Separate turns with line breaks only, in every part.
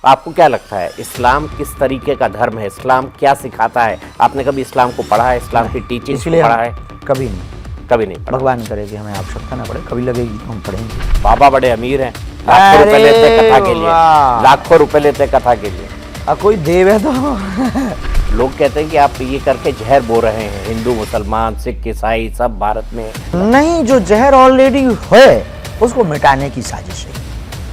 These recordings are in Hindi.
आपको क्या लगता है इस्लाम किस तरीके का धर्म है, इस्लाम क्या सिखाता है? आपने कभी इस्लाम को पढ़ा है, इस्लाम की टीचिंग्स को पढ़ा है?
कभी नहीं,
कभी नहीं पढ़ा।
भगवान करे कि हमें आवश्यकता ना पड़े, कभी लगेगी तो हम पढ़ेंगे।
बाबा बड़े अमीर हैं, लाखों रुपए लेते हैं कथा के लिए, लाखों रुपए लेते हैं कथा के लिए।
कोई देव है तो
लोग कहते हैं कि आप ये करके जहर बो रहे हैं, हिंदू मुसलमान सिख ईसाई सब भारत में।
नहीं, जो जहर ऑलरेडी है उसको मिटाने की साजिश है,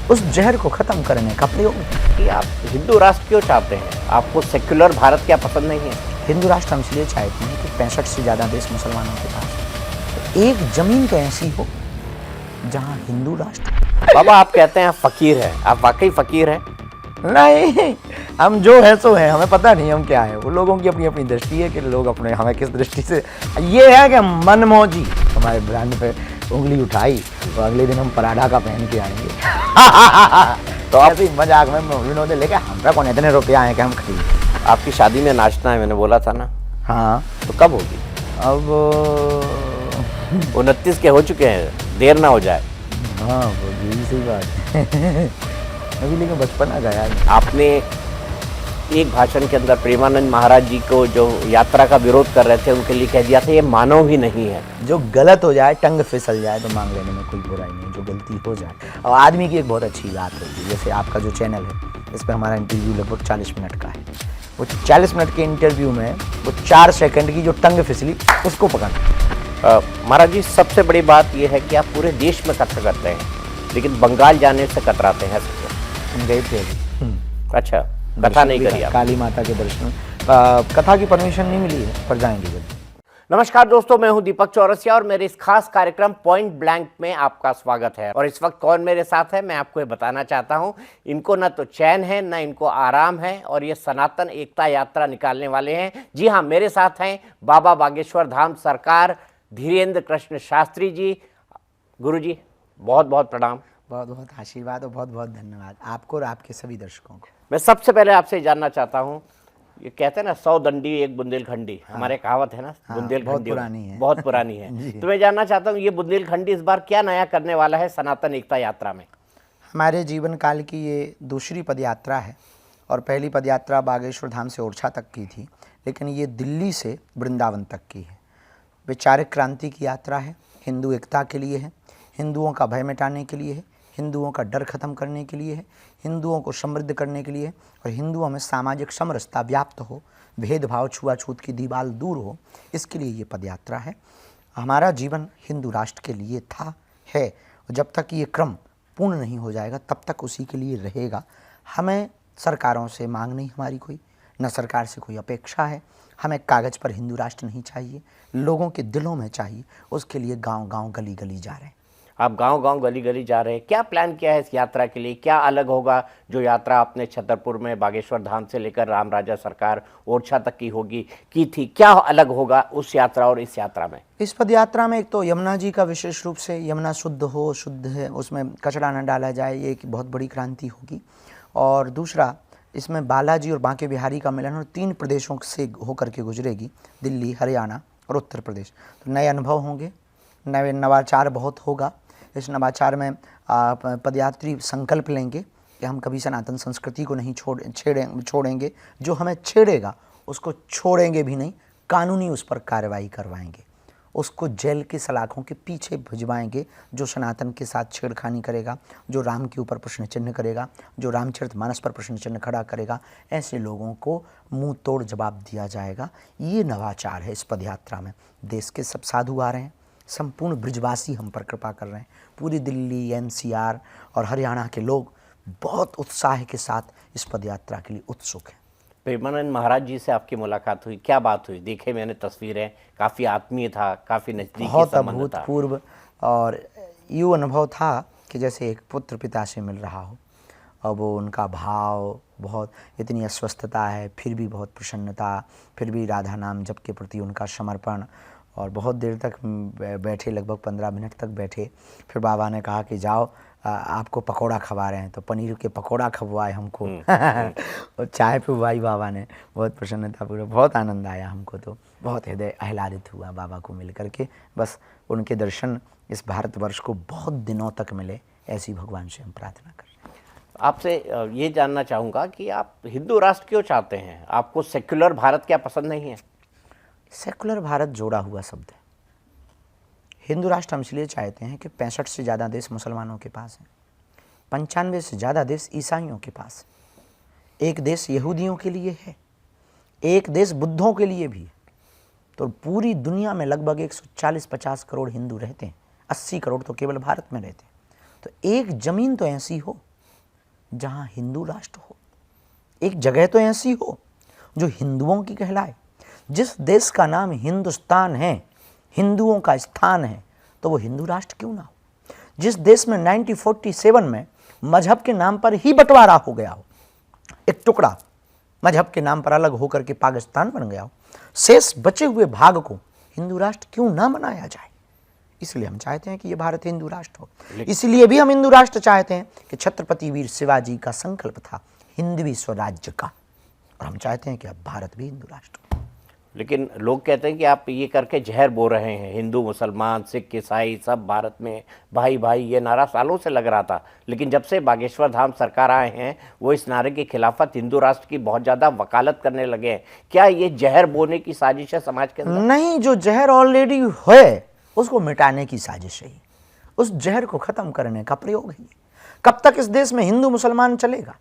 उस जहर को खत्म करने का प्रयोग।
कि आप हिंदू राष्ट्र क्यों चाहते हैं? आपको सेक्युलर भारत क्या पसंद नहीं है?
हिंदू राष्ट्र हम इसलिए चाहते हैं कि 65 से ज़्यादा देश मुसलमानों के पास है। एक जमीन तो ऐसी हो जहाँ हिंदू राष्ट्र।
बाबा आप कहते हैं आप फकीर हैं, आप वाकई फकीर हैं?
नहीं, हम जो है सो है, हमें पता नहीं हम क्या है। वो लोगों की अपनी अपनी दृष्टि है कि लोग अपने हमें किस दृष्टि से। ये है कि मनमौजी हमारे ब्रांड पे उंगली उठाई तो अगले दिन हम पराठा का पहन के आएंगे। तो ऐसे ही मजाक में विनोद लेके हमारा कौन इतने रुपये आए कि हम खरीद।
आपकी शादी में नाचना है मैंने बोला था ना?
हाँ,
तो कब होगी?
अब
29 के हो चुके हैं, देर ना हो जाए।
हाँ वो यही सही बात है। अभी लेकिन बचपन आ गया।
आपने एक भाषण के अंदर प्रेमानंद महाराज जी को जो यात्रा का विरोध कर रहे थे उनके लिए कह दिया था ये मानव ही नहीं है।
जो गलत हो जाए, टंग फिसल जाए तो मांग लेने में कोई बुराई नहीं, जो गलती हो जाए। और आदमी की एक बहुत अच्छी बात होती है, जैसे आपका जो चैनल है इस पर हमारा इंटरव्यू लगभग 40 मिनट का है। वो 40 मिनट के इंटरव्यू में वो 4 सेकंड की जो टंग फिसली उसको पकड़।
महाराज जी सबसे बड़ी बात यह है कि आप पूरे देश में कथा करते हैं लेकिन बंगाल जाने से कतराते हैं।
हम गए थे अभी।
अच्छा, कथा नहीं करी आप?
काली माता के दर्शन, कथा की परमिशन नहीं मिली है पर जाएंगे जल्दी।
नमस्कार दोस्तों, मैं हूं दीपक चौरसिया और मेरे इस खास कार्यक्रम पॉइंट ब्लैंक में आपका स्वागत है। और इस वक्त कौन मेरे साथ है मैं आपको ये बताना चाहता हूं। इनको ना तो चैन है ना इनको आराम है और ये सनातन एकता यात्रा निकालने वाले हैं। जी हाँ, मेरे साथ हैं बाबा बागेश्वर धाम सरकार धीरेन्द्र कृष्ण शास्त्री जी। गुरु जी बहुत बहुत प्रणाम।
बहुत बहुत आशीर्वाद और बहुत बहुत धन्यवाद आपको और आपके सभी दर्शकों को।
मैं सबसे पहले आपसे जानना चाहता हूँ, ये कहते हैं ना 100 दंडी एक बुंदेलखंडी। हाँ, हमारे कहावत है ना, बुंदेलखंडी
बहुत पुरानी है,
बहुत पुरानी है। तो मैं जानना चाहता हूँ ये बुंदेलखंडी इस बार क्या नया करने वाला है सनातन एकता यात्रा में?
हमारे जीवन काल की ये दूसरी पदयात्रा है और पहली पदयात्रा बागेश्वर धाम से ओरछा तक की थी, लेकिन ये दिल्ली से वृंदावन तक की है। वैचारिक क्रांति की यात्रा है, हिंदू एकता के लिए है, हिंदुओं का भय मिटाने के लिए है, हिंदुओं का डर खत्म करने के लिए है, हिंदुओं को समृद्ध करने के लिए है और हिंदुओं में सामाजिक समरसता व्याप्त हो, भेदभाव छुआछूत की दीवार दूर हो, इसके लिए ये पदयात्रा है। हमारा जीवन हिंदू राष्ट्र के लिए था, है और जब तक ये क्रम पूर्ण नहीं हो जाएगा तब तक उसी के लिए रहेगा। हमें सरकारों से मांग नहीं हमारी कोई, न सरकार से कोई अपेक्षा है। हमें कागज़ पर हिंदू राष्ट्र नहीं चाहिए, लोगों के दिलों में चाहिए। उसके लिए गांव-गांव गली-गली जा रहे हैं।
आप गांव-गांव गली-गली जा रहे हैं, क्या प्लान किया है इस यात्रा के लिए? क्या अलग होगा जो यात्रा आपने छतरपुर में बागेश्वर धाम से लेकर राम राजा सरकार ओरछा तक की थी? क्या अलग होगा उस यात्रा और इस यात्रा में?
इस पदयात्रा में एक तो यमुना जी का विशेष रूप से, यमुना शुद्ध हो, शुद्ध है, उसमें कचरा न डाला जाए, ये एक बहुत बड़ी क्रांति होगी। और दूसरा, इसमें बालाजी और बांके बिहारी का मिलन और 3 प्रदेशों से होकर के गुजरेगी, दिल्ली, हरियाणा और उत्तर प्रदेश। तो नए अनुभव होंगे, नए नवाचार बहुत होगा। इस नवाचार में पदयात्री संकल्प लेंगे कि हम कभी सनातन संस्कृति को नहीं छोड़ेंगे। जो हमें छेड़ेगा उसको छोड़ेंगे भी नहीं, कानूनी उस पर कार्रवाई करवाएंगे, उसको जेल की सलाखों के पीछे भिजवाएंगे। जो सनातन के साथ छेड़खानी करेगा, जो राम के ऊपर प्रश्न चिन्ह करेगा, जो रामचरितमानस पर प्रश्न चिन्ह खड़ा करेगा, ऐसे लोगों को मुंह तोड़ जवाब दिया जाएगा। ये नवाचार है इस पदयात्रा में। देश के सब साधु आ रहे हैं, संपूर्ण ब्रिजवासी हम पर कृपा कर रहे हैं। पूरी दिल्ली, एनसीआर और हरियाणा के लोग बहुत उत्साह के साथ इस पदयात्रा के लिए उत्सुक हैं।
प्रेमानंद महाराज जी से आपकी मुलाकात हुई, क्या बात हुई? देखे मैंने तस्वीरें, काफ़ी आत्मीय था, काफ़ी नज़दीकी
बहुत
संबंध था।
अभूतपूर्व और यूँ अनुभव था कि जैसे एक पुत्र पिता से मिल रहा हो। और वो उनका भाव, बहुत इतनी अस्वस्थता है फिर भी बहुत प्रसन्नता, फिर भी राधा नाम जप के प्रति उनका समर्पण। और बहुत देर तक बैठे, लगभग 15 मिनट तक बैठे। फिर बाबा ने कहा कि जाओ, आपको पकौड़ा खवा रहे हैं, तो पनीर के पकौड़ा खवाए हमको। और चाय पिलवाई बाबा ने, बहुत प्रसन्नता पूरा, बहुत आनंद आया हमको। तो बहुत हृदय आह्लादित हुआ बाबा को मिल करके। बस उनके दर्शन इस भारतवर्ष को बहुत दिनों तक मिले, ऐसी भगवान से हम प्रार्थना कर रहे हैं।
आपसे ये जानना चाहूँगा कि आप हिंदू राष्ट्र क्यों चाहते हैं? आपको सेक्युलर भारत क्या पसंद नहीं है?
सेकुलर भारत जोड़ा हुआ शब्द है। हिंदू राष्ट्र हम इसलिए चाहते हैं कि 65 से ज़्यादा देश मुसलमानों के पास हैं, 95 से ज़्यादा देश ईसाइयों के पास है, एक देश यहूदियों के लिए है, एक देश बुद्धों के लिए भी है। तो पूरी दुनिया में लगभग 140-50 करोड़ हिंदू रहते हैं, 80 करोड़ तो केवल भारत में रहते हैं। तो एक ज़मीन तो ऐसी हो जहाँ हिंदू राष्ट्र हो, एक जगह तो ऐसी हो जो हिंदुओं की कहलाए। जिस देश का नाम हिंदुस्तान है, हिंदुओं का स्थान है, तो वो हिंदू राष्ट्र क्यों ना हो। जिस देश में 1947 में मजहब के नाम पर ही बंटवारा हो गया हो, एक टुकड़ा मजहब के नाम पर अलग होकर के पाकिस्तान बन गया हो, शेष बचे हुए भाग को हिंदू राष्ट्र क्यों ना बनाया जाए। इसलिए हम चाहते हैं कि ये भारत हिंदू राष्ट्र हो। इसलिए भी हम हिंदू राष्ट्र चाहते हैं कि छत्रपति वीर शिवाजी का संकल्प था हिंदवी स्वराज्य का, और हम चाहते हैं कि अब भारत भी हिंदू राष्ट्र हो।
लेकिन लोग कहते हैं कि आप ये करके जहर बो रहे हैं। हिंदू, मुसलमान, सिख, ईसाई सब भारत में भाई भाई, ये नारा सालों से लग रहा था, लेकिन जब से बागेश्वर धाम सरकार आए हैं वो इस नारे की खिलाफत हिंदू राष्ट्र की बहुत ज़्यादा वकालत करने लगे हैं। क्या ये जहर बोने की साजिश है समाज के अंदर?
नहीं, जो जहर ऑलरेडी है उसको मिटाने की साजिश है, उस जहर को खत्म करने का प्रयोग है। कब तक इस देश में हिंदू मुसलमान चलेगा?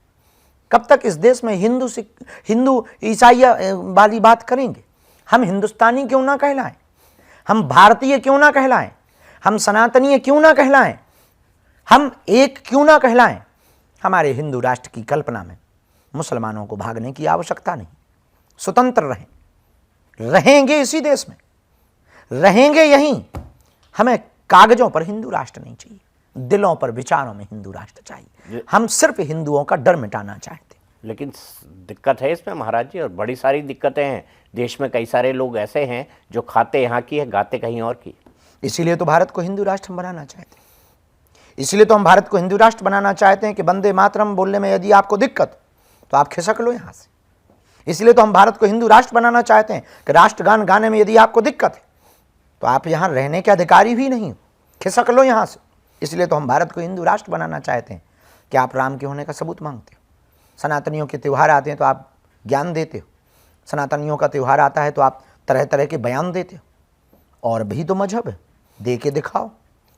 कब तक इस देश में हिंदू ईसाई वाली बात करेंगे? हम हिंदुस्तानी क्यों ना कहलाएं, हम भारतीय क्यों ना कहलाएं, हम सनातनीय क्यों ना कहलाएं, हम एक क्यों ना कहलाएं। हमारे हिंदू राष्ट्र की कल्पना में मुसलमानों को भागने की आवश्यकता नहीं, स्वतंत्र रहेंगे इसी देश में, रहेंगे यहीं। हमें कागजों पर हिंदू राष्ट्र नहीं चाहिए, दिलों पर विचारों में हिंदू राष्ट्र चाहिए। हम सिर्फ हिंदुओं का डर मिटाना चाहते हैं।
लेकिन दिक्कत है इसमें महाराज जी, और बड़ी सारी दिक्कतें हैं। देश में कई सारे लोग ऐसे हैं जो खाते यहाँ की है, गाते कहीं और की।
इसीलिए तो भारत को हिंदू राष्ट्र हम बनाना चाहते हैं। इसलिए तो हम भारत को हिंदू राष्ट्र बनाना चाहते हैं कि वंदे मातरम बोलने में यदि आपको दिक्कत तो आप खिसक लो यहाँ से। इसलिए तो हम भारत को हिंदू राष्ट्र बनाना चाहते हैं कि राष्ट्रगान गाने में यदि आपको दिक्कत है तो आप यहाँ रहने के अधिकारी भी नहीं हो, खिसक लो यहाँ से। इसलिए तो हम भारत को हिंदू राष्ट्र बनाना चाहते हैं कि आप राम के होने का सबूत मांगते हो, सनातनियों के त्यौहार आते हैं तो आप ज्ञान देते हो, सनातनियों का त्यौहार आता है तो आप तरह तरह के बयान देते हो, और भी तो मजहब है, दे के दिखाओ,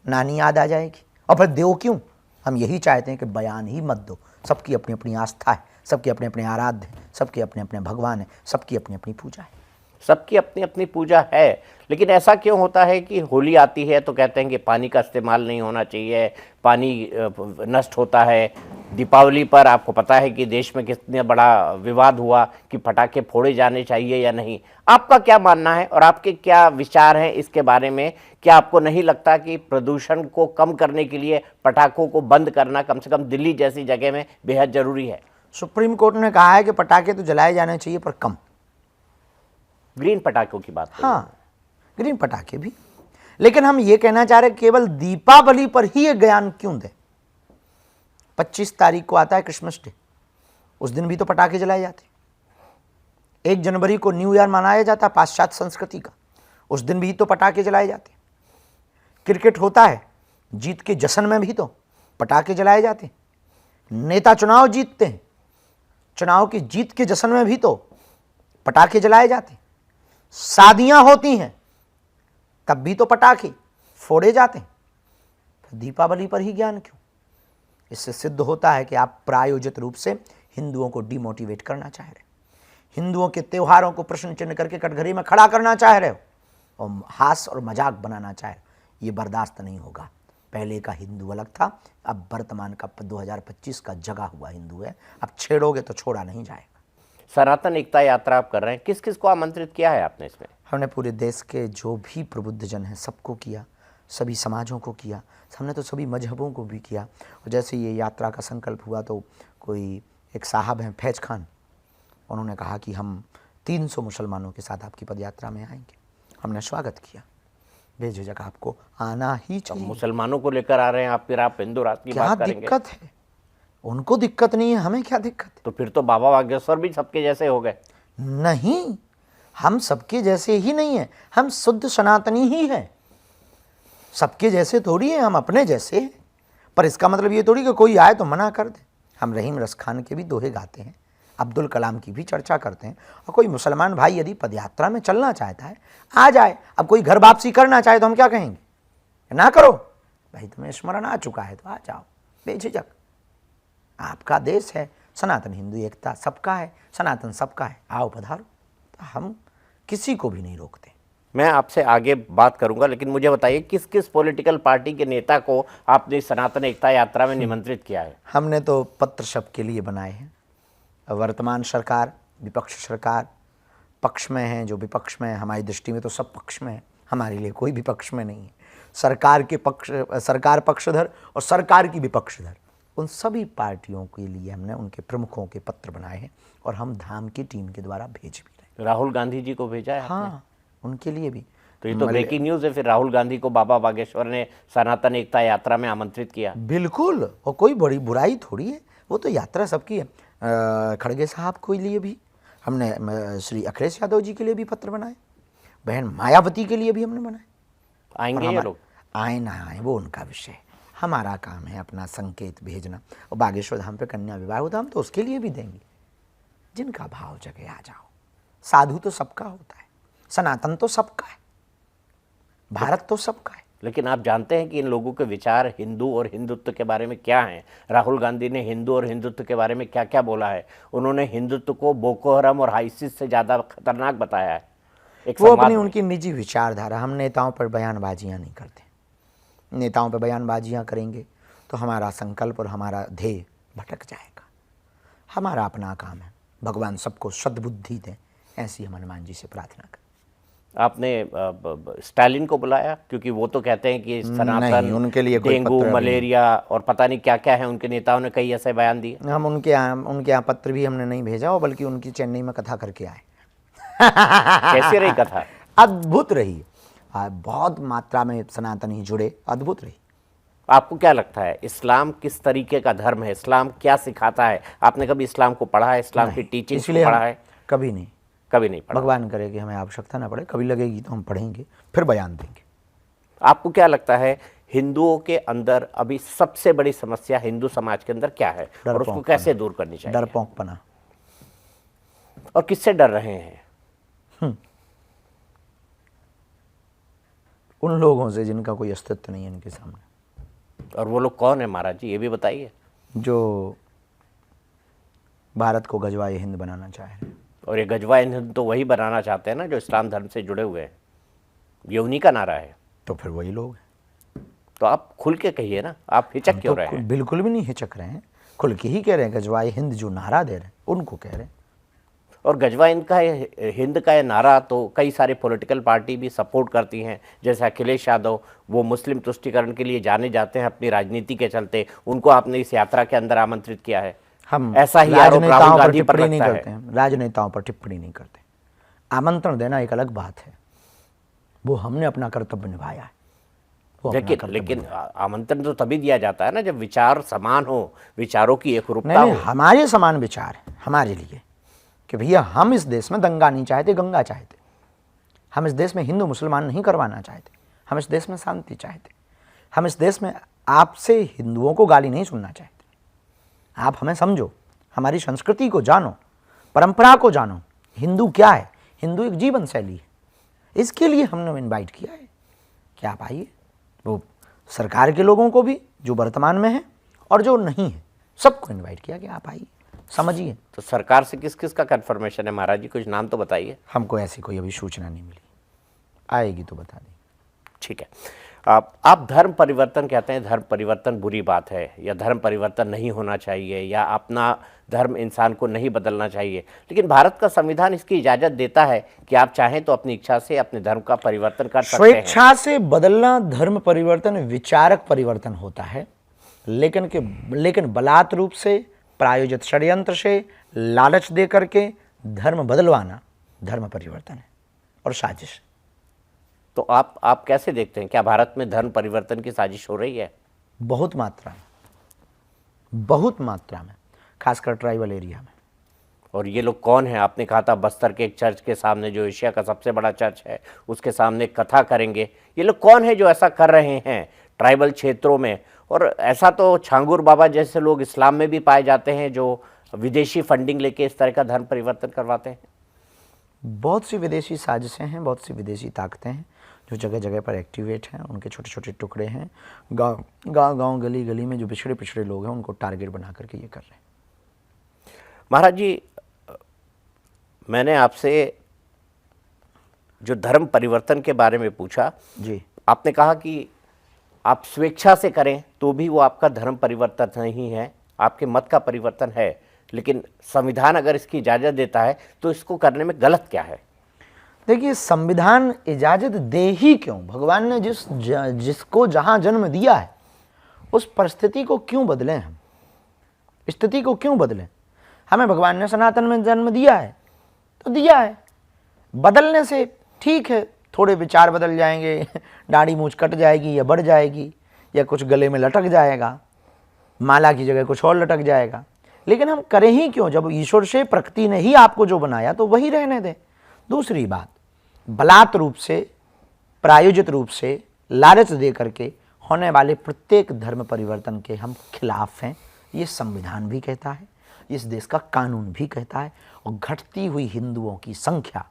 नानी याद आ जाएगी। और फिर दो क्यों? हम यही चाहते हैं कि बयान ही मत दो। सबकी अपनी अपनी आस्था है, सबके अपने अपने आराध्य हैं, सबके अपने अपने भगवान हैं, सबकी अपनी अपनी पूजा है।
सबकी अपनी अपनी पूजा है, लेकिन ऐसा क्यों होता है कि होली आती है तो कहते हैं कि पानी का इस्तेमाल नहीं होना चाहिए, पानी नष्ट होता है। दीपावली पर आपको पता है कि देश में कितना बड़ा विवाद हुआ कि पटाखे फोड़े जाने चाहिए या नहीं। आपका क्या मानना है और आपके क्या विचार हैं इसके बारे में? क्या आपको नहीं लगता कि प्रदूषण को कम करने के लिए पटाखों को बंद करना कम से कम दिल्ली जैसी जगह में बेहद ज़रूरी है?
सुप्रीम कोर्ट ने कहा है कि पटाखे तो जलाए जाने चाहिए पर कम।
ग्रीन पटाखों की बात करें।
हाँ, ग्रीन पटाखे भी, लेकिन हम ये कहना चाह रहे केवल दीपावली पर ही ये ज्ञान क्यों दें? 25 तारीख को आता है क्रिसमस डे, उस दिन भी तो पटाखे जलाए जाते। 1 जनवरी को न्यू ईयर मनाया जाता है पाश्चात्य संस्कृति का, उस दिन भी तो पटाखे जलाए जाते। क्रिकेट होता है, जीत के जश्न में भी तो पटाखे जलाए जाते। नेता चुनाव जीतते हैं, चुनाव की जीत के जश्न में भी तो पटाखे जलाए जाते। शादियां होती हैं तब भी तो पटाखे फोड़े जाते हैं। फिर दीपावली पर ही ज्ञान क्यों? इससे सिद्ध होता है कि आप प्रायोजित रूप से हिंदुओं को डिमोटिवेट करना चाह रहे हो, हिंदुओं के त्योहारों को प्रश्न चिन्ह करके कटघरे में खड़ा करना चाह रहे हो और हास्य और मजाक बनाना चाह रहे हो। ये बर्दाश्त नहीं होगा। पहले का हिंदू अलग था, अब वर्तमान का 2025 का जगा हुआ हिंदू है। अब छेड़ोगे तो छोड़ा नहीं जाएगा।
सनातन एकता यात्रा आप कर रहे हैं, किस किस को आमंत्रित किया है आपने इसमें?
हमने पूरे देश के जो भी प्रबुद्ध जन हैं सबको किया, सभी समाजों को किया, हमने तो सभी मजहबों को भी किया। और जैसे ये यात्रा का संकल्प हुआ तो कोई एक साहब हैं फैज खान, उन्होंने कहा कि हम 300 मुसलमानों के साथ आपकी पदयात्रा में आएंगे। हमने स्वागत किया, बेझिझक आपको आना ही चाहिए।
मुसलमानों को लेकर आ रहे हैं आप, फिर आप हिंदू राष्ट्र की बात करेंगे?
क्या दिक्कत है? उनको दिक्कत नहीं है, हमें क्या दिक्कत है?
तो फिर तो बाबा बागेश्वर भी सबके जैसे हो गए।
नहीं, हम सबके जैसे ही नहीं है, हम शुद्ध सनातनी ही हैं। सबके जैसे थोड़ी है, हम अपने जैसे हैं। पर इसका मतलब ये थोड़ी कि कोई आए तो मना कर दे। हम रहीम रस खान के भी दोहे गाते हैं, अब्दुल कलाम की भी चर्चा करते हैं। और कोई मुसलमान भाई यदि पदयात्रा में चलना चाहता है आ जाए। अब कोई घर वापसी करना चाहे तो हम क्या कहेंगे? ना करो भाई, तुम्हें स्मरण आ चुका है तो आ जाओ बेझिझक। आपका देश है, सनातन हिंदू एकता सबका है, सनातन सबका है, आओ पधारो। तो हम किसी को भी नहीं रोकते।
मैं आपसे आगे बात करूंगा, लेकिन मुझे बताइए किस किस पॉलिटिकल पार्टी के नेता को आपने सनातन एकता यात्रा में निमंत्रित किया है?
हमने तो पत्र सबके लिए बनाए हैं। वर्तमान सरकार, विपक्ष सरकार, पक्ष में है जो विपक्ष में है, हमारी दृष्टि में तो सब पक्ष में है, हमारे लिए कोई विपक्ष में नहीं है। सरकार के पक्ष, सरकार पक्षधर और सरकार की विपक्षधर, उन सभी पार्टियों के लिए हमने उनके प्रमुखों के पत्र बनाए हैं और हम धाम की टीम के द्वारा भेज भी रहे हैं।
राहुल गांधी जी को भेजा है आपने?
हाँ, उनके लिए भी।
तो ये तो ब्रेकिंग न्यूज है। फिर राहुल गांधी को बाबा बागेश्वर ने सनातन एकता यात्रा में आमंत्रित किया।
बिल्कुल, और कोई बड़ी बुराई थोड़ी है, वो तो यात्रा सबकी है। खड़गे साहब के लिए भी हमने, श्री अखिलेश यादव जी के लिए भी पत्र बनाए, बहन मायावती के लिए भी हमने बनाए।
आएंगे ये लोग?
आए ना आए वो उनका विषय है, हमारा काम है अपना संकेत भेजना। और बागेश्वर धाम पे कन्या विवाह होता हम तो उसके लिए भी देंगे। जिनका भाव जगे आ जाओ। साधु तो सबका होता है, सनातन तो सबका है, भारत तो सबका है।
लेकिन आप जानते हैं कि इन लोगों के विचार हिंदू और हिंदुत्व के बारे में क्या हैं? राहुल गांधी ने हिंदू और हिंदुत्व के बारे में क्या क्या बोला है? उन्होंने हिंदुत्व को बोको हराम और आईसिस से ज़्यादा खतरनाक बताया है।
वो अपनी उनकी निजी विचारधारा, हम नेताओं पर बयानबाजियां नहीं करते। नेताओं पर बयानबाजियां करेंगे तो हमारा संकल्प और हमारा ध्येय भटक जाएगा। हमारा अपना काम है, भगवान सबको सद्बुद्धि दें, ऐसी हम हनुमान जी से प्रार्थना करें।
आपने स्टालिन को बुलाया? क्योंकि वो तो कहते हैं कि सनातन,
उनके लिए कोई
डेंगू,
पत्र
मलेरिया और पता नहीं क्या क्या है, उनके नेताओं ने कई ऐसे बयान दिए।
हम उनके यहाँ पत्र भी हमने नहीं भेजा, और बल्कि उनकी चेन्नई में कथा करके आए।
कैसी रही कथा?
अद्भुत रही। बहुत मात्रा में सनातनी जुड़े, अद्भुत रही।
आपको क्या लगता है इस्लाम किस तरीके का धर्म है? इस्लाम क्या सिखाता है? आपने कभी इस्लाम को पढ़ा है? इस्लाम की टीचिंग को पढ़ा है?
कभी नहीं,
कभी नहीं पढ़ा।
भगवान करे कि हमें आवश्यकता ना पड़े, कभी लगेगी तो हम पढ़ेंगे, फिर बयान देंगे।
आपको क्या लगता है हिंदुओं के अंदर अभी सबसे बड़ी समस्या हिंदू समाज के अंदर क्या है और उसको कैसे दूर करनी चाहिए?
डरपोकपना।
और किससे डर रहे हैं?
उन लोगों से जिनका कोई अस्तित्व नहीं है इनके सामने।
और वो लोग कौन है महाराज जी, ये भी बताइए।
जो भारत को गजवाए हिंद बनाना चाह रहे हैं।
और ये गजवाए हिंद तो वही बनाना चाहते हैं ना जो इस्लाम धर्म से जुड़े हुए हैं, ये उन्हीं का नारा है।
तो फिर वही लोग हैं।
तो आप खुल के कहिए ना, आप हिचक क्यों रहे हैं?
बिल्कुल भी नहीं हिचक रहे हैं, खुल के ही कह रहे हैं। गजवाए हिंद जो नारा दे रहे हैं उनको कह रहे हैं।
और गजवा हिंद का ये नारा तो कई सारे पॉलिटिकल पार्टी भी सपोर्ट करती हैं, जैसे अखिलेश यादव, वो मुस्लिम तुष्टीकरण के लिए जाने जाते हैं अपनी राजनीति के चलते, उनको आपने इस यात्रा के अंदर आमंत्रित किया है।
हम
ऐसा ही आरोप राहुल गांधी पर
नहीं करते हैं, राजनेताओं पर टिप्पणी नहीं करते। आमंत्रण देना एक अलग बात है, वो हमने अपना कर्तव्य निभाया है।
लेकिन आमंत्रण तो तभी दिया जाता है ना जब विचार समान हो, विचारों की एकरूपता
हो।
हमारे
समान विचार है हमारे लिए कि भैया हम इस देश में दंगा नहीं चाहते, गंगा चाहते। हम इस देश में हिंदू मुसलमान नहीं करवाना चाहते, हम इस देश में शांति चाहते। हम इस देश में आपसे हिंदुओं को गाली नहीं सुनना चाहते। आप हमें समझो, हमारी संस्कृति को जानो, परंपरा को जानो। हिंदू क्या है? हिंदू एक जीवन शैली है। इसके लिए हमने इनवाइट किया है कि आप आइए। वो सरकार के लोगों को भी जो वर्तमान में है और जो नहीं है, सबको इनवाइट किया कि आप आइए, समझिए।
तो सरकार से किस किस का कंफर्मेशन है महाराज जी, कुछ नाम तो बताइए।
हमको ऐसी कोई अभी सूचना नहीं मिली, आएगी तो बता देंगे।
ठीक है। आप धर्म परिवर्तन कहते हैं, धर्म परिवर्तन बुरी बात है या धर्म परिवर्तन नहीं होना चाहिए या अपना धर्म इंसान को नहीं बदलना चाहिए, लेकिन भारत का संविधान इसकी इजाज़त देता है कि आप चाहें तो अपनी इच्छा से अपने धर्म का परिवर्तन कर सकते हैं।
स्वेच्छा से बदलना धर्म परिवर्तन विचारक परिवर्तन होता है, लेकिन बलात् रूप से, प्रायोजित षड्यंत्र से, लालच दे करके धर्म बदलवाना धर्म परिवर्तन है और साजिश।
तो आप कैसे देखते हैं, क्या भारत में धर्म परिवर्तन की साजिश हो रही है?
बहुत मात्रा में, खासकर ट्राइबल एरिया में।
और ये लोग कौन हैं? आपने कहा था बस्तर के एक चर्च के सामने, जो एशिया का सबसे बड़ा चर्च है, उसके सामने कथा करेंगे। ये लोग कौन है जो ऐसा कर रहे हैं ट्राइबल क्षेत्रों में और ऐसा तो छांगुर बाबा जैसे लोग इस्लाम में भी पाए जाते हैं जो विदेशी फंडिंग लेके इस तरह का धर्म परिवर्तन करवाते हैं।
बहुत सी विदेशी साजिशें हैं, बहुत सी विदेशी ताकतें हैं जो जगह जगह पर एक्टिवेट हैं। उनके छोटे छोटे टुकड़े हैं, गांव गली गली में जो पिछड़े पिछड़े लोग हैं उनको टारगेट बना करके ये कर रहे हैं।
महाराज जी, मैंने आपसे जो धर्म परिवर्तन के बारे में पूछा
जी,
आपने कहा कि आप स्वेच्छा से करें तो भी वो आपका धर्म परिवर्तन नहीं है, आपके मत का परिवर्तन है, लेकिन संविधान अगर इसकी इजाज़त देता है तो इसको करने में गलत क्या है?
देखिए, संविधान इजाज़त दे ही क्यों? भगवान ने जिसको जहाँ जन्म दिया है उस परिस्थिति को क्यों बदलें हम? स्थिति को क्यों बदलें? हमें भगवान ने सनातन में जन्म दिया है तो दिया है, बदलने से ठीक है, थोड़े विचार बदल जाएंगे, दाढ़ी मूंछ कट जाएगी या बढ़ जाएगी, या कुछ गले में लटक जाएगा, माला की जगह कुछ और लटक जाएगा, लेकिन हम करें ही क्यों? जब ईश्वर से प्रकृति ने ही आपको जो बनाया तो वही रहने दें। दूसरी बात, बलात् रूप से, प्रायोजित रूप से, लालच दे करके होने वाले प्रत्येक धर्म परिवर्तन के हम खिलाफ हैं। ये संविधान भी कहता है, इस देश का कानून भी कहता है। और घटती हुई हिंदुओं की संख्या,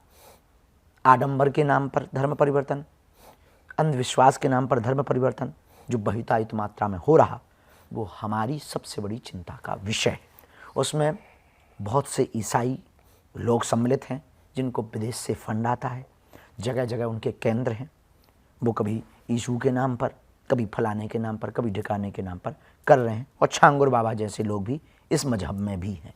आडंबर के नाम पर धर्म परिवर्तन, अंधविश्वास के नाम पर धर्म परिवर्तन जो बहुतायत मात्रा में हो रहा, वो हमारी सबसे बड़ी चिंता का विषय है। उसमें बहुत से ईसाई लोग सम्मिलित हैं जिनको विदेश से फंड आता है, जगह जगह उनके केंद्र हैं। वो कभी यीशु के नाम पर, कभी फलाने के नाम पर, कभी ठिकाने के नाम पर कर रहे हैं। और छांगुर बाबा जैसे लोग भी इस मजहब में भी हैं।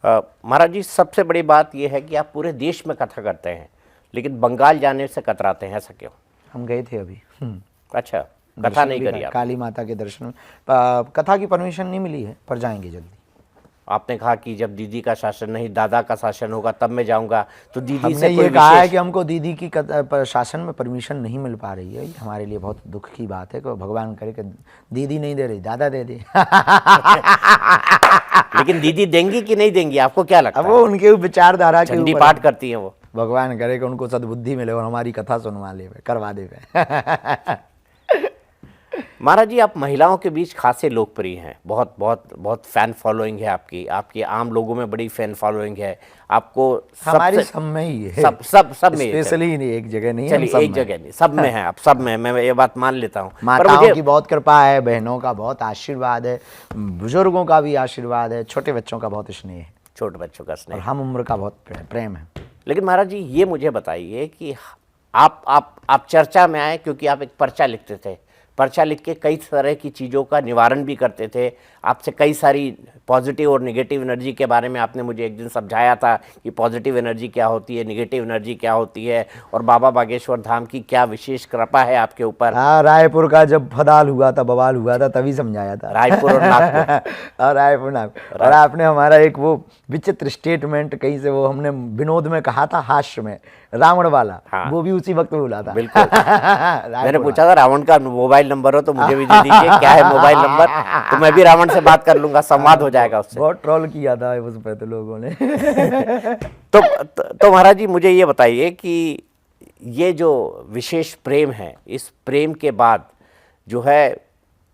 महाराज जी, सबसे बड़ी बात यह है कि आप पूरे देश में कथा करते हैं लेकिन बंगाल जाने से कतराते हैं, ऐसा क्यों?
हम गए थे अभी।
अच्छा, कथा नहीं करी आप?
काली माता के दर्शन, कथा की परमिशन नहीं मिली है, पर जाएंगे जल्दी।
आपने कहा कि जब दीदी का शासन नहीं दादा का शासन होगा तब मैं जाऊंगा, तो दीदी
हमने
से कोई
ये कहा है कि हमको दीदी की शासन में परमिशन नहीं मिल पा रही है। ये हमारे लिए बहुत दुख की बात है कि भगवान करे कि दीदी नहीं दे रही, दादा दे दे।
लेकिन दीदी देंगी कि नहीं देंगी, आपको क्या लगता है?
वो उनके विचारधारा के
चंडी
ऊपर
पाठ करती है वो।
भगवान करे कि उनको सद्बुद्धि मिले और हमारी कथा सुनवा ले, करवा दे।
महाराज जी, आप महिलाओं के बीच खासे लोकप्रिय हैं, बहुत बहुत बहुत फैन फॉलोइंग है आपकी आम लोगों में बड़ी फैन फॉलोइंग है आपको।
हमारी सब में ही है,
सब में,
स्पेशली नहीं, एक जगह नहीं,
चलिए एक जगह नहीं, सब में है, आप सब में, मैं ये बात मान लेता हूँ।
माताओं की बहुत कृपा है, बहनों का बहुत आशीर्वाद है, बुजुर्गों का भी आशीर्वाद है, छोटे बच्चों का बहुत स्नेह है,
छोटे बच्चों का स्नेह,
और हम उम्र का बहुत प्रेम है।
लेकिन महाराज जी, ये मुझे बताइए कि आप चर्चा में आए क्योंकि आप एक पर्चा लिखते थे, पर्चा लिख के कई तरह की चीज़ों का निवारण भी करते थे। आपसे कई सारी पॉजिटिव और नेगेटिव एनर्जी के बारे में आपने मुझे एक दिन समझाया था कि पॉजिटिव एनर्जी क्या होती है, नेगेटिव एनर्जी क्या होती है, और बाबा बागेश्वर धाम की क्या विशेष कृपा है आपके ऊपर।
रायपुर का जब फदाल हुआ था, बवाल हुआ था, तभी समझाया था।
रायपुर और नागपुर
और रायपुर नागपुर। और आपने हमारा एक वो विचित्र स्टेटमेंट कहीं से, वो हमने विनोद में कहा था, हास्य में, रावण वाला। हाँ। वो भी उसी वक्त बोला था।
बिल्कुल। मैंने पूछा था रावण का मोबाइल नंबर हो तो मुझे भी दे दीजिए, क्या है मोबाइल नंबर, तो मैं भी रावण से बात कर लूंगा, संवाद हो जाएगा उससे।
बहुत ट्रोल किया था उस पे तो लोगों ने।
तो महाराज जी, मुझे ये बताइए कि ये जो विशेष प्रेम है, इस प्रेम के बाद जो है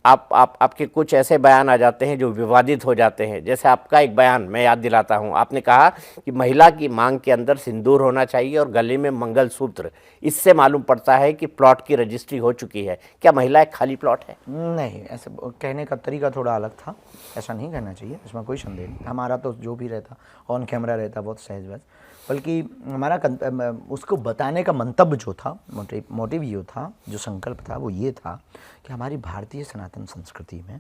आपके कुछ ऐसे बयान आ जाते हैं जो विवादित हो जाते हैं। जैसे आपका एक बयान मैं याद दिलाता हूं, आपने कहा कि महिला की मांग के अंदर सिंदूर होना चाहिए और गले में मंगलसूत्र। इससे मालूम पड़ता है कि प्लॉट की रजिस्ट्री हो चुकी है। क्या महिला एक खाली प्लॉट है?
नहीं, ऐसे कहने का तरीका थोड़ा अलग था, ऐसा नहीं कहना चाहिए, इसमें कोई संदेह नहीं। हमारा तो जो भी रहता ऑन कैमरा रहता बहुत सहज बस, बल्कि हमारा उसको बताने का मंतव्य जो था, मोटिव ये था, जो संकल्प था वो ये था कि हमारी भारतीय सनातन संस्कृति में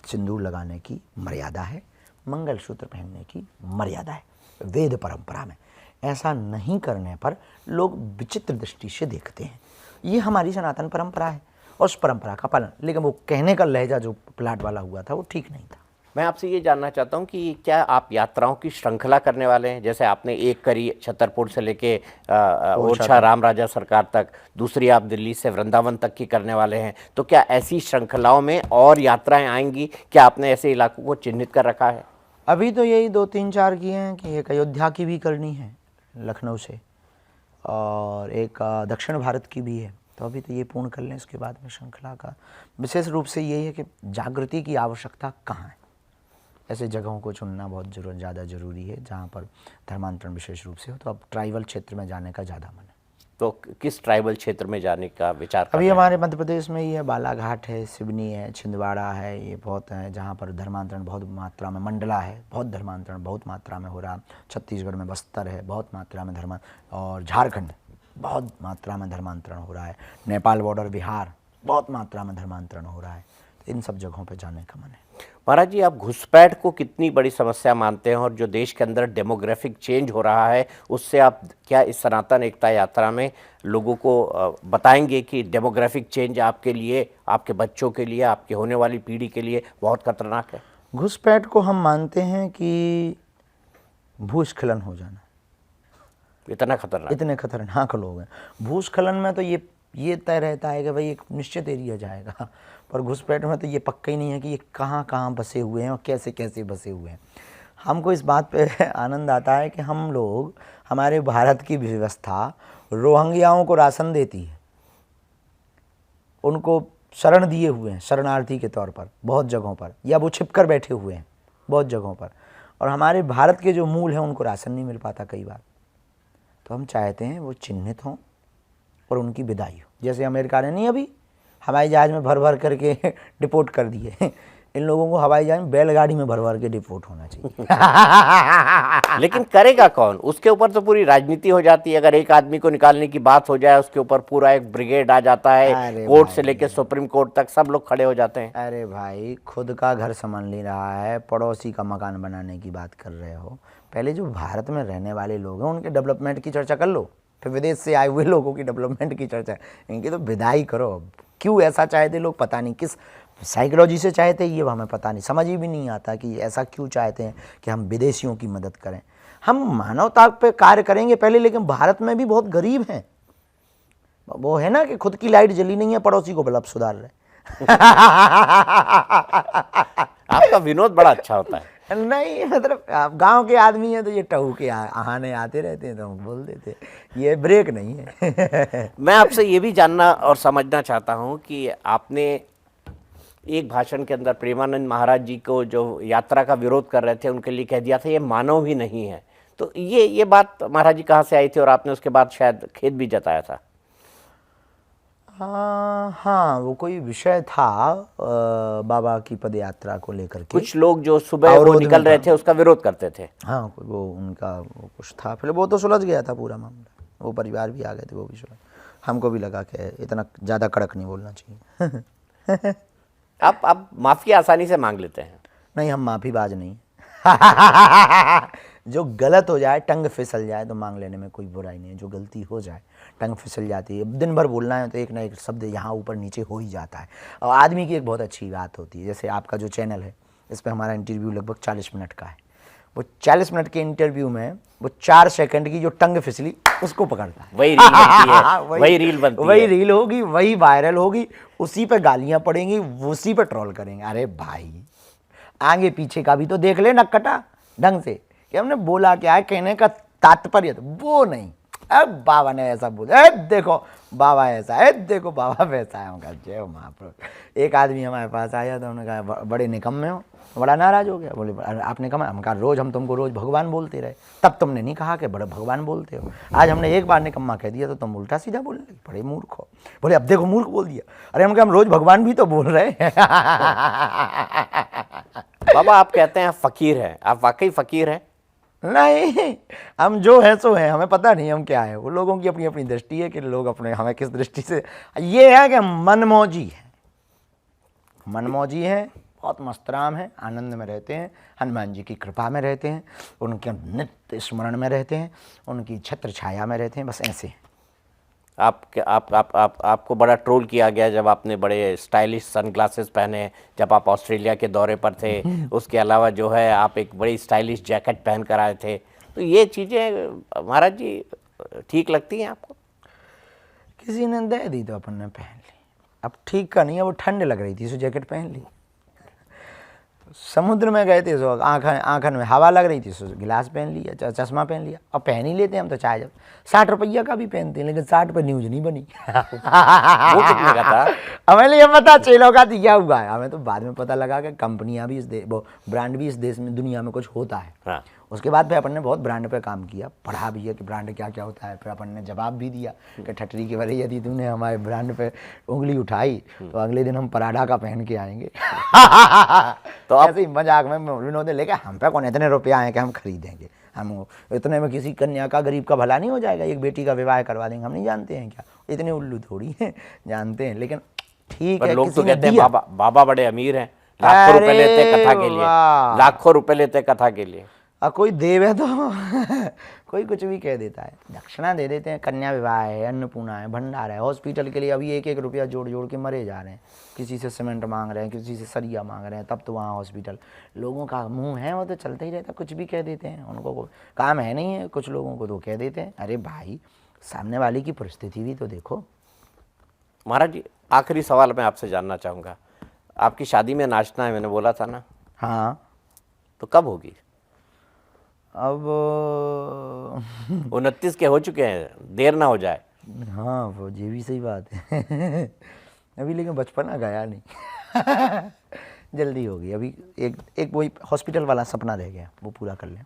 सिंदूर लगाने की मर्यादा है, मंगलसूत्र पहनने की मर्यादा है, वेद परंपरा में। ऐसा नहीं करने पर लोग विचित्र दृष्टि से देखते हैं। ये हमारी सनातन परंपरा है और उस परंपरा का पालन, लेकिन वो कहने का लहजा जो प्लाट वाला हुआ था वो ठीक नहीं था।
मैं आपसे ये जानना चाहता हूँ कि क्या आप यात्राओं की श्रृंखला करने वाले हैं? जैसे आपने एक करी छतरपुर से लेके ओरछा राम राजा सरकार तक, दूसरी आप दिल्ली से वृंदावन तक की करने वाले हैं, तो क्या ऐसी श्रृंखलाओं में और यात्राएं आएंगी? क्या आपने ऐसे इलाकों को चिन्हित कर रखा है?
अभी तो यही 2-3-4 किए हैं कि एक अयोध्या की भी करनी है लखनऊ से, और एक दक्षिण भारत की भी है, तो अभी तो ये पूर्ण कर लें, उसके बाद में श्रृंखला का विशेष रूप से यही है कि जागृति की आवश्यकता कहाँ है। ऐसे जगहों को चुनना बहुत ज़्यादा ज़रूरी है जहाँ पर धर्मांतरण विशेष रूप से हो। तो अब ट्राइबल क्षेत्र में जाने का ज़्यादा मन है।
तो किस ट्राइबल क्षेत्र में जाने का विचार कर
अभी
रहे हैं?
हमारे मध्य प्रदेश में ये बालाघाट है, सिवनी है, छिंदवाड़ा है, ये बहुत हैं जहाँ पर धर्मांतरण बहुत मात्रा में, मंडला है, बहुत धर्मांतरण बहुत मात्रा में हो रहा। छत्तीसगढ़ में बस्तर है, बहुत मात्रा में और झारखंड बहुत मात्रा में धर्मांतरण हो रहा है। नेपाल बॉर्डर, बिहार बहुत मात्रा में धर्मांतरण हो रहा है। तो इन सब जगहों पर जाने का मन है।
महाराज जी, आप घुसपैठ को कितनी बड़ी समस्या मानते हैं, और जो देश के अंदर डेमोग्राफिक चेंज हो रहा है उससे आप क्या इस सनातन एकता यात्रा में लोगों को बताएंगे कि डेमोग्राफिक चेंज आपके लिए, आपके बच्चों के लिए, आपके होने वाली पीढ़ी के लिए बहुत खतरनाक है?
घुसपैठ को हम मानते हैं कि भूस्खलन हो जाना।
इतना खतरनाक?
इतने खतरनाक लोग हैं। भूस्खलन में तो ये तय रहता है कि भाई एक निश्चित एरिया जाएगा, पर घुसपैठ में तो ये पक्का ही नहीं है कि ये कहाँ कहाँ बसे हुए हैं और कैसे कैसे बसे हुए हैं। हमको इस बात पे आनंद आता है कि हम लोग, हमारे भारत की व्यवस्था रोहिंग्याओं को राशन देती है, उनको शरण दिए हुए हैं शरणार्थी के तौर पर बहुत जगहों पर, या वो छिप कर बैठे हुए हैं बहुत जगहों पर, और हमारे भारत के जो मूल हैं उनको राशन नहीं मिल पाता कई बार। तो हम चाहते हैं वो चिन्हित हों और उनकी विदाई हो। जैसे अमेरिका ने नहीं अभी हवाई जहाज़ में भर भर करके डिपोर्ट कर दिए, इन लोगों को हवाई जहाज़ में बैलगाड़ी में भर भर के डिपोर्ट होना चाहिए।
लेकिन करेगा कौन? उसके ऊपर तो पूरी राजनीति हो जाती है। अगर एक आदमी को निकालने की बात हो जाए, उसके ऊपर पूरा एक ब्रिगेड आ जाता है, कोर्ट से लेकर सुप्रीम कोर्ट तक सब लोग खड़े हो जाते हैं।
अरे भाई, खुद का घर संभाल नहीं रहा है, पड़ोसी का मकान बनाने की बात कर रहे हो। पहले जो भारत में रहने वाले लोग हैं उनके डेवलपमेंट की चर्चा कर लो, फिर विदेश से आए हुए लोगों की डेवलपमेंट की चर्चा। इनकी तो विदाई करो। अब क्यों ऐसा चाहते लोग, पता नहीं किस साइकोलॉजी से चाहते, ये हमें पता नहीं, समझ ही भी नहीं आता कि ऐसा क्यों चाहते हैं कि हम विदेशियों की मदद करें। हम मानवता पे कार्य करेंगे पहले, लेकिन भारत में भी बहुत गरीब हैं। वो है ना कि खुद की लाइट जली नहीं है, पड़ोसी को बल्ब सुधार रहे।
आपका विनोद बड़ा अच्छा होता है।
नहीं, मतलब आप गांव के आदमी हैं तो ये टहू के आहाने आते रहते हैं तो हम बोल देते, ये ब्रेक नहीं है।
मैं आपसे ये भी जानना और समझना चाहता हूँ कि आपने एक भाषण के अंदर प्रेमानंद महाराज जी को जो यात्रा का विरोध कर रहे थे उनके लिए कह दिया था ये मानव ही नहीं है। तो ये बात महाराज जी कहाँ से आई थी, और आपने उसके बाद शायद खेद भी जताया था?
हाँ, वो कोई विषय था बाबा की पद यात्रा को लेकर के।
कुछ लोग जो सुबह वो निकल रहे थे उसका विरोध करते थे।
हाँ, वो उनका वो कुछ था, फिर वो तो सुलझ गया था पूरा मामला, वो परिवार भी आ गए थे, वो भी सुलझ। हमको भी लगा कि इतना ज़्यादा कड़क नहीं बोलना चाहिए।
आप माफ़ी आसानी से मांग लेते हैं?
नहीं, हम माफ़ीबाज नहीं। जो गलत हो जाए, टंग फिसल जाए तो मांग लेने में कोई बुराई नहीं है। जो गलती हो जाए, टंग फिसल जाती है, दिन भर बोलना है तो एक ना एक शब्द यहाँ ऊपर नीचे हो ही जाता है। और आदमी की एक बहुत अच्छी बात होती है, जैसे आपका जो चैनल है, इस पर हमारा इंटरव्यू लगभग 40 मिनट का है। वो 40 मिनट के इंटरव्यू में वो 4 सेकंड की जो टंग फिसली उसको पकड़ता है,
वही रील बनती है। वही रील बनती है,
वही रील होगी, वही वायरल होगी, उसी पे गालियाँ पड़ेंगी, उसी पे ट्रोल करेंगे। अरे भाई, आगे पीछे का भी तो देख ले नक्कटा ढंग से कि हमने बोला क्या है, कहने का तात्पर्य तो वो नहीं। अब बाबा ने ऐसा बोला, देखो बाबा ऐसा है, देखो बाबा वैसा है। उनका जय महाप्रभु। एक आदमी हमारे पास आया तो उन्होंने कहा बड़े निकम्मे हो, बड़ा नाराज हो गया। बोले आपने कहा, हम कहा रोज हम तुमको रोज भगवान बोलते रहे, तब तुमने नहीं कहा कि बड़े भगवान बोलते हो। आज हमने एक बार निकम्मा कह दिया तो तुम उल्टा सीधा बोलने लगे, बड़े मूर्ख हो। बोले अब देखो मूर्ख बोल दिया। अरे हम कहा हम रोज भगवान भी तो बोल रहे हैं।
बाबा आप कहते हैं फकीर हैं, आप वाकई फकीर हैं?
नहीं, हम जो है सो है, हमें पता नहीं हम क्या है। वो लोगों की अपनी अपनी दृष्टि है कि लोग अपने हमें किस दृष्टि से। ये है कि मनमौजी है, मनमौजी है, बहुत मस्तराम है, आनंद में रहते हैं, हनुमान जी की कृपा में रहते हैं, उनके नित्य स्मरण में रहते हैं, उनकी छत्र छाया में रहते हैं, बस ऐसे हैं।
आपको बड़ा ट्रोल किया गया जब आपने बड़े स्टाइलिश सनग्लासेस पहने, जब आप ऑस्ट्रेलिया के दौरे पर थे। उसके अलावा जो है आप एक बड़ी स्टाइलिश जैकेट पहन कर आए थे। तो ये चीज़ें महाराज जी ठीक लगती हैं आपको?
किसी ने दे दी तो अपन ने पहन ली। अब ठीक का नहीं है, वो ठंड लग रही थी, सो जैकेट पहन ली। समुद्र में गए थे, सो आँखन आँखन में हवा लग रही थी, सो गिलास पहन लिया, चश्मा पहन लिया। अब पहन ही लेते हैं हम तो चाहे, जब 60 रुपया का भी पहनते हैं, लेकिन 60 पे न्यूज नहीं बनी।
वो कितने का था?
हमें ये पता चेलों का दिया हुआ है, हमें तो बाद में पता लगा कि कंपनियां भी वो ब्रांड भी इस देश में दुनिया में कुछ होता है।
हाँ।
उसके बाद फिर अपन ने बहुत ब्रांड पे काम किया, पढ़ा भी है कि ब्रांड क्या क्या होता है। फिर अपन ने जवाब भी दिया कि ठटरी के भले यदि तूने हमारे ब्रांड पे उंगली उठाई तो अगले दिन हम पराठा का पहन के आएंगे। तो ऐसे ही मजाक में विनोद लेके, हम पे कौन इतने रुपये आए कि हम खरीदेंगे, हम इतने में किसी कन्या का गरीब का भला नहीं हो जाएगा, एक बेटी का विवाह करवा देंगे, हम नहीं जानते हैं क्या, इतने उल्लू थोड़ी हैं, जानते हैं। लेकिन ठीक है,
लोग
किसी
तो
ने
कहते हैं
दिया।
बाबा बड़े अमीर हैं, लाखों रुपए लेते हैं कथा के लिए,
वाह।
लाखों रुपए लेते हैं कथा के लिए।
और कोई देव है तो कोई कुछ भी कह देता है, दक्षिणा दे देते हैं, कन्या विवाह है, अन्नपूर्णा है, भंडार है, हॉस्पिटल के लिए अभी 1-1 रुपया जोड़ जोड़ के मरे जा रहे हैं। किसी से सीमेंट मांग रहे हैं, किसी से सरिया मांग रहे हैं, तब तो वहाँ हॉस्पिटल। लोगों का मुंह है वो तो चलता ही रहता, कुछ भी कह देते हैं, उनको काम है नहीं है कुछ लोगों को तो कह देते हैं। अरे भाई, सामने वाले की परिस्थिति भी तो देखो।
महाराज जी, आखिरी सवाल मैं आपसे जानना चाहूँगा, आपकी शादी में नाचना है मैंने बोला था ना,
हाँ,
तो कब होगी?
अब
29 के हो चुके हैं, देर ना हो जाए।
हाँ, वो ये भी सही बात है। अभी लेकिन बचपना गया नहीं। जल्दी होगी। अभी एक वही हॉस्पिटल वाला सपना रह गया, वो पूरा कर लें।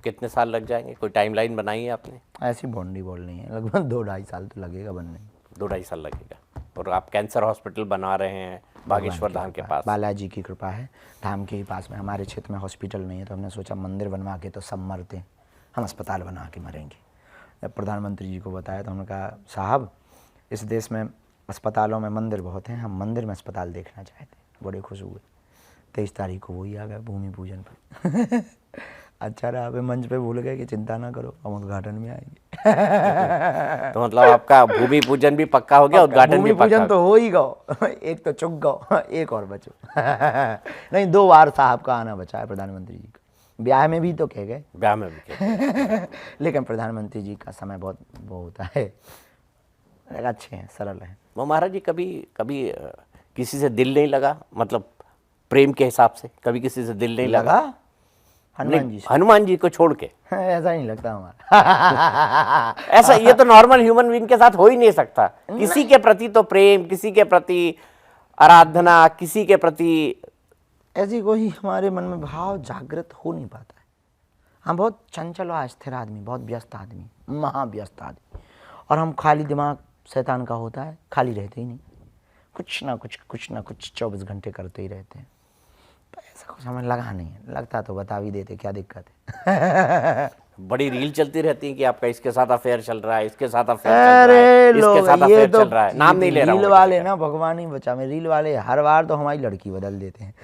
कितने साल लग जाएंगे, कोई टाइमलाइन बनाई है आपने?
ऐसी बाउंड्री बॉल नहीं है, लगभग 2-2.5 साल तो लगेगा बनने में।
2-2.5 साल लगेगा। और आप कैंसर हॉस्पिटल बना रहे हैं बागेश्वर धाम के पास।
बालाजी की कृपा है, धाम के ही पास में। हमारे क्षेत्र में हॉस्पिटल नहीं है, तो हमने सोचा मंदिर बनवा के तो सब मरते हैं, हम अस्पताल बना के मरेंगे। जब प्रधानमंत्री जी को बताया तो उन्होंने कहा, साहब इस देश में अस्पतालों में मंदिर बहुत हैं, हम मंदिर में अस्पताल देखना चाहते हैं। बड़े खुश हुए। 23 तारीख को वही आ गया भूमि पूजन पर। अच्छा रहा, अभी मंच पे भूल गए कि चिंता ना करो, हम उद्घाटन में आएंगे।
तो मतलब आपका भूमि पूजन भी पक्का हो गया, उद्घाटन भी पक्का?
पूजन तो हो ही गो, एक तो चुक गो, एक और बचो। नहीं, 2 बार साहब का आना बचा है प्रधानमंत्री जी का। ब्याह में भी तो कह गए,
ब्याह में भी कह।
लेकिन प्रधानमंत्री जी का समय बहुत वो होता है, अच्छे हैं, सरल हैं।
वो महाराज जी, कभी किसी से दिल नहीं लगा, मतलब प्रेम के हिसाब से कभी किसी से दिल नहीं लगा?
हनुमान जी से।
हनुमान जी को छोड़ के?
ऐसा नहीं लगता हमारा।
ऐसा, ये तो नॉर्मल ह्यूमन बीइंग के साथ हो ही नहीं सकता। किसी के प्रति तो प्रेम, किसी के प्रति आराधना, किसी के प्रति
ऐसी कोई हमारे मन में भाव जागृत हो नहीं पाता है। हम बहुत चंचल और अस्थिर आदमी, बहुत व्यस्त आदमी, महाव्यस्त आदमी, और हम खाली दिमाग शैतान का होता है, खाली रहते ही नहीं, कुछ ना कुछ 24 घंटे करते ही रहते हैं। तो ऐसा कुछ हमें लगा नहीं है, लगता तो बता भी देते, क्या दिक्कत है।
बड़ी रील चलती रहती है कि आपका इसके साथ अफेयर चल रहा है, इसके साथ अफेयर चल रहा है, इसके साथ अफेयर चल रहा है। नाम नहीं ले रहा हूं।
रील वाले ना, भगवान ही बचा में, रील वाले हर बार तो हमारी लड़की बदल देते हैं।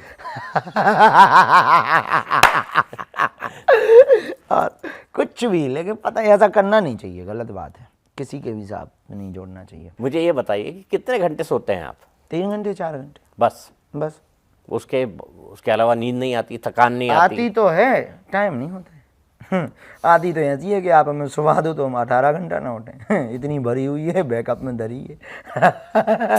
और कुछ भी, लेकिन पता है ऐसा करना नहीं चाहिए, गलत बात है, किसी के भी साथ नहीं जोड़ना चाहिए।
मुझे ये बताइए कि कितने घंटे सोते हैं आप?
3 घंटे 4 घंटे
बस? उसके अलावा नींद नहीं आती, थकान नहीं आती?
आती तो है, टाइम नहीं होता है। आती तो ऐसी है कि आप हमें सुबह दो तो हम 18 घंटा ना उठें। इतनी भरी हुई है, बैकअप में धरी है।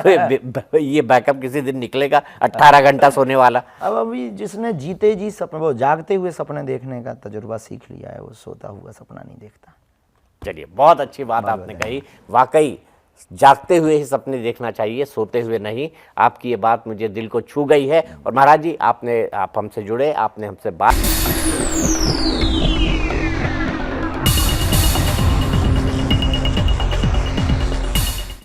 तो ये बैकअप किसी दिन निकलेगा 18 घंटा सोने वाला?
अब अभी जिसने जीते जी सपने, वो जागते हुए सपने देखने का तजुर्बा सीख लिया है, वो सोता हुआ सपना नहीं देखता।
चलिए, बहुत अच्छी बात आपने कही। वाकई जागते हुए ही सपने देखना चाहिए, सोते हुए नहीं। आपकी ये बात मुझे दिल को छू गई है। और महाराज जी, आप हमसे जुड़े, आपने हमसे बात